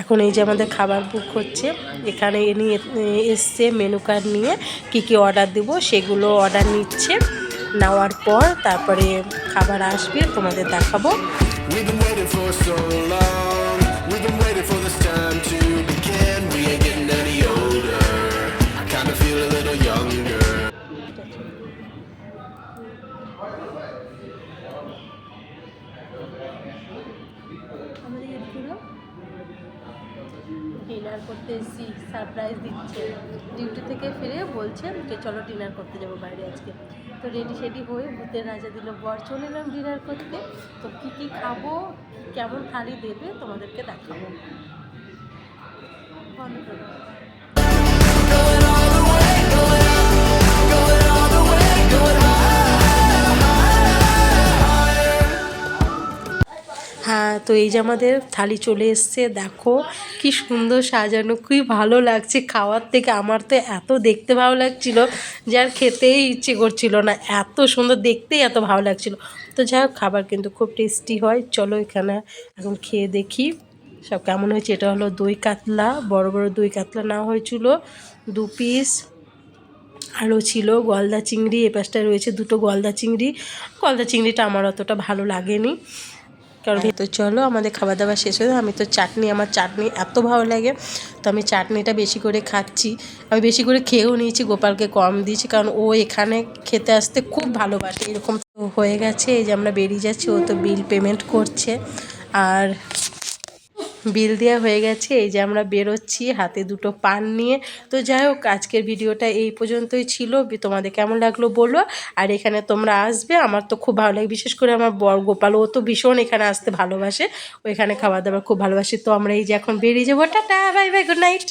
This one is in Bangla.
এখন এই যে আমাদের খাবার বুক হচ্ছে, এখানে নিয়ে এসছে মেনু কার্ড নিয়ে কি কি অর্ডার দেব সেগুলো অর্ডার নিচ্ছে। নেওয়ার পর তারপরে খাবার আসবে, তোমাদের দেখাবো। ডিনার করতে এসেছি, সারপ্রাইজ দিচ্ছে। ডিউটি থেকে ফিরে বলছে যে চলো ডিনার করতে যাবো বাইরে আজকে। তো রেডি সেডি হয়ে ভূতের রাজা দিল বর, চলে এলাম ডিনার করতে। তো কী কী খাবো, কেমন থালি দেবে তোমাদেরকে দেখাবো। হ্যাঁ, তো এই যে আমাদের থালি চলে এসছে, দেখো কি সুন্দর সাজানো, খুবই ভালো লাগছে। খাওয়ার থেকে আমার তো এত দেখতে ভালো লাগছিল যে আর খেতেই ইচ্ছে করছিল না, এত সুন্দর দেখতেই এত ভালো লাগছিল। তো যাই হোক, খাবার কিন্তু খুব টেস্টি হয়। চলো এখানে এখন খেয়ে দেখি সব কেমন হয়েছে। এটা হলো দই কাতলা, বড় বড় দই কাতলা নেওয়া হয়েছিল 2 পিস। আরও ছিল গলদা চিংড়ি, এ পাশটায় রয়েছে 2টো গলদা চিংড়ি। গলদা চিংড়িটা আমার অতটা ভালো লাগেনি, কারণ তো চলো আমাদের খাওয়া দাওয়া শেষ হয়ে, আমি তো আমার চাটনি এত ভালো লাগে, তো আমি চাটনিটা বেশি করে খাচ্ছি। আমি বেশি করে খেয়েও নিয়েছি, গোপালকে কম দিয়েছি, কারণ ও এখানে খেতে আসতে খুব ভালোবাসে। এরকম তো হয়ে গেছে, এই যে আমরা বেরিয়ে যাচ্ছি, ও তো বিল পেমেন্ট করছে। আর বিল দেওয়া হয়ে গেছে, এই যে আমরা বেরোচ্ছি হাতে 2টো পান নিয়ে। তো যাই হোক, আজকের ভিডিওটা এই পর্যন্তই ছিল। তোমাদের কেমন লাগলো বলো, আর এখানে তোমরা আসবে, আমার তো খুব ভালো লাগে। বিশেষ করে আমার বর গোপাল, ও তো ভীষণ এখানে আসতে ভালোবাসে, ও এখানে খাবার দাবার খুব ভালোবাসে। তো আমরা এই যে এখন বেরিয়ে যাবো, tata bye bye, good night.